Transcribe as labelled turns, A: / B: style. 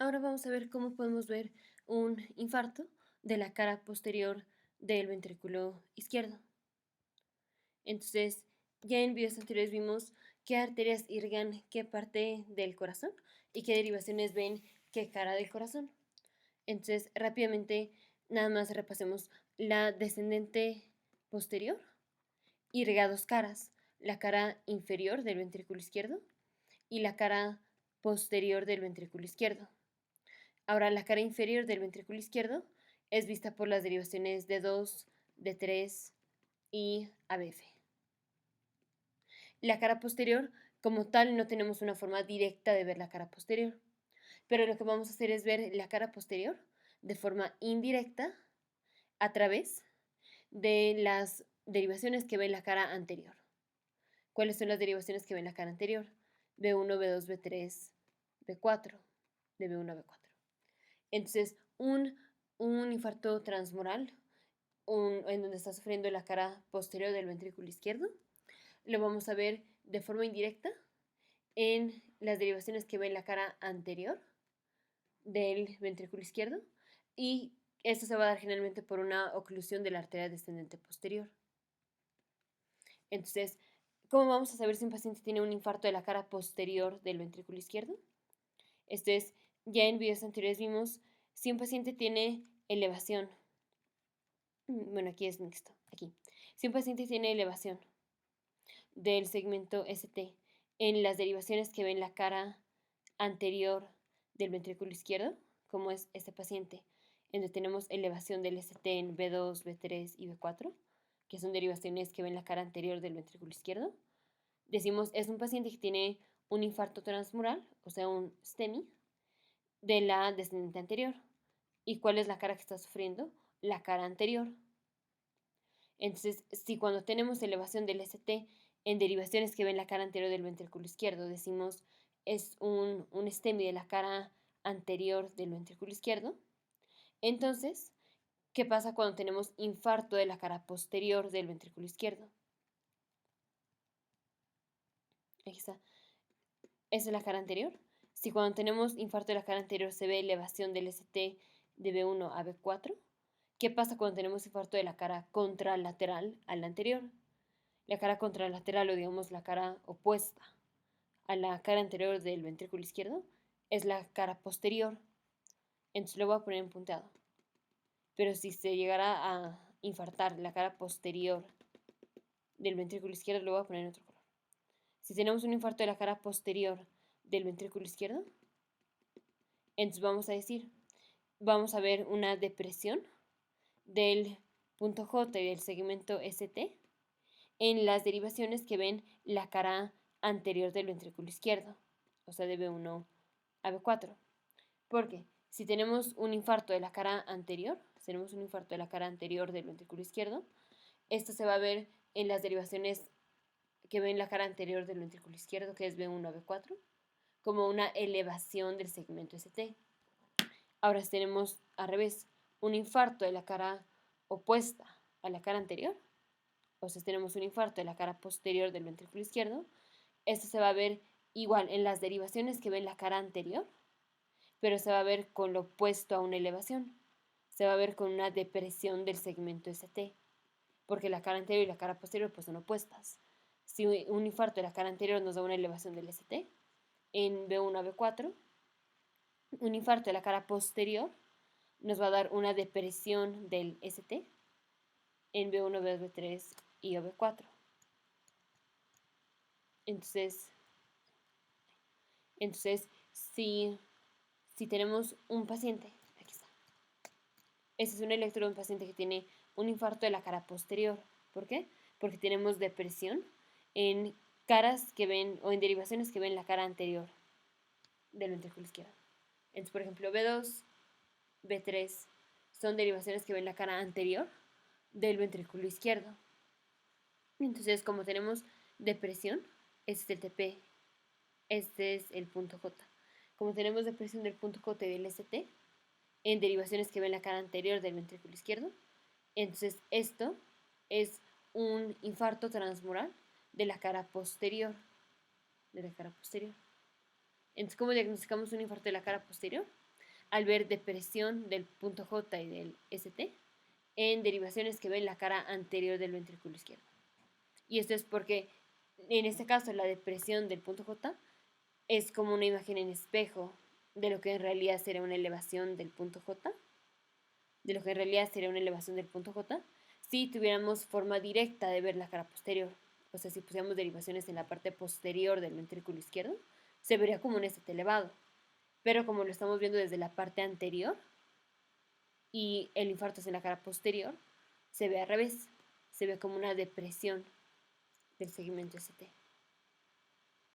A: Ahora vamos a ver cómo podemos ver un infarto de la cara posterior del ventrículo izquierdo. Entonces, ya en videos anteriores vimos qué arterias irrigan qué parte del corazón y qué derivaciones ven qué cara del corazón. Entonces, rápidamente, nada más repasemos la descendente posterior. Irriga dos caras, la cara inferior del ventrículo izquierdo y la cara posterior del ventrículo izquierdo. Ahora, la cara inferior del ventrículo izquierdo es vista por las derivaciones D2, D3 y ABF. La cara posterior, como tal, no tenemos una forma directa de ver la cara posterior, pero lo que vamos a hacer es ver la cara posterior de forma indirecta a través de las derivaciones que ve la cara anterior. ¿Cuáles son las derivaciones que ve la cara anterior? B1, B2, B3, B4, de B1 a B4. Entonces, un infarto transmural, en donde está sufriendo la cara posterior del ventrículo izquierdo, lo vamos a ver de forma indirecta en las derivaciones que ve en la cara anterior del ventrículo izquierdo, y esto se va a dar generalmente por una oclusión de la arteria descendente posterior. Entonces, ¿cómo vamos a saber si un paciente tiene un infarto de la cara posterior del ventrículo izquierdo? Esto es, ya en videos anteriores vimos si un paciente tiene elevación. Bueno, aquí es mixto, aquí. Si un paciente tiene elevación del segmento ST en las derivaciones que ve en la cara anterior del ventrículo izquierdo, como es este paciente, en donde tenemos elevación del ST en B2, B3 y B4, que son derivaciones que ven la cara anterior del ventrículo izquierdo, decimos es un paciente que tiene un infarto transmural, o sea, un STEMI, de la descendente anterior. ¿Y cuál es la cara que está sufriendo? La cara anterior. Entonces, si cuando tenemos elevación del ST en derivaciones que ven la cara anterior del ventrículo izquierdo, decimos es un STEMI de la cara anterior del ventrículo izquierdo, entonces, ¿qué pasa cuando tenemos infarto de la cara posterior del ventrículo izquierdo? Aquí está. Esa es la cara anterior. Si cuando tenemos infarto de la cara anterior se ve elevación del ST de B1 a B4, ¿qué pasa cuando tenemos infarto de la cara contralateral a la anterior? La cara contralateral, o digamos la cara opuesta a la cara anterior del ventrículo izquierdo, es la cara posterior. Entonces lo voy a poner en punteado. Pero si se llegara a infartar la cara posterior del ventrículo izquierdo, lo voy a poner en otro color. Si tenemos un infarto de la cara posterior del ventrículo izquierdo, entonces vamos a ver una depresión del punto J y del segmento ST en las derivaciones que ven la cara anterior del ventrículo izquierdo, o sea, de B1 a B4. Porque si tenemos un infarto de la cara anterior, del ventrículo izquierdo, esto se va a ver en las derivaciones que ven la cara anterior del ventrículo izquierdo, que es B1 a B4, como una elevación del segmento ST. Ahora, si tenemos al revés un infarto de la cara opuesta a la cara anterior, o sea, si tenemos un infarto de la cara posterior del ventrículo izquierdo, esto se va a ver igual en las derivaciones que ven la cara anterior, pero se va a ver con lo opuesto a una elevación. Se va a ver con una depresión del segmento ST, porque la cara anterior y la cara posterior pues son opuestas. Si un infarto de la cara anterior nos da una elevación del ST en B1 a B4, un infarto de la cara posterior nos va a dar una depresión del ST en B1, B2, B3 y B4. Entonces si tenemos un paciente, aquí está, este es un electro de un paciente que tiene un infarto de la cara posterior. ¿Por qué? Porque tenemos depresión en caras que ven, o en derivaciones que ven la cara anterior del ventrículo izquierdo. Entonces, por ejemplo, B2, B3 son derivaciones que ven la cara anterior del ventrículo izquierdo. Entonces, como tenemos depresión, este es el TP, este es el punto J. Como tenemos depresión del punto J y del ST, en derivaciones que ven la cara anterior del ventrículo izquierdo, entonces esto es un infarto transmural de la cara posterior. Entonces, ¿cómo diagnosticamos un infarto de la cara posterior? al ver depresión del punto J y del ST en derivaciones que ven la cara anterior del ventrículo izquierdo. Y esto es porque, en este caso, la depresión del punto J es como una imagen en espejo de lo que en realidad sería una elevación del punto J, si tuviéramos forma directa de ver la cara posterior. O sea, si pusiéramos derivaciones en la parte posterior del ventrículo izquierdo, se vería como un ST elevado. Pero como lo estamos viendo desde la parte anterior y el infarto es en la cara posterior, se ve al revés, se ve como una depresión del segmento ST.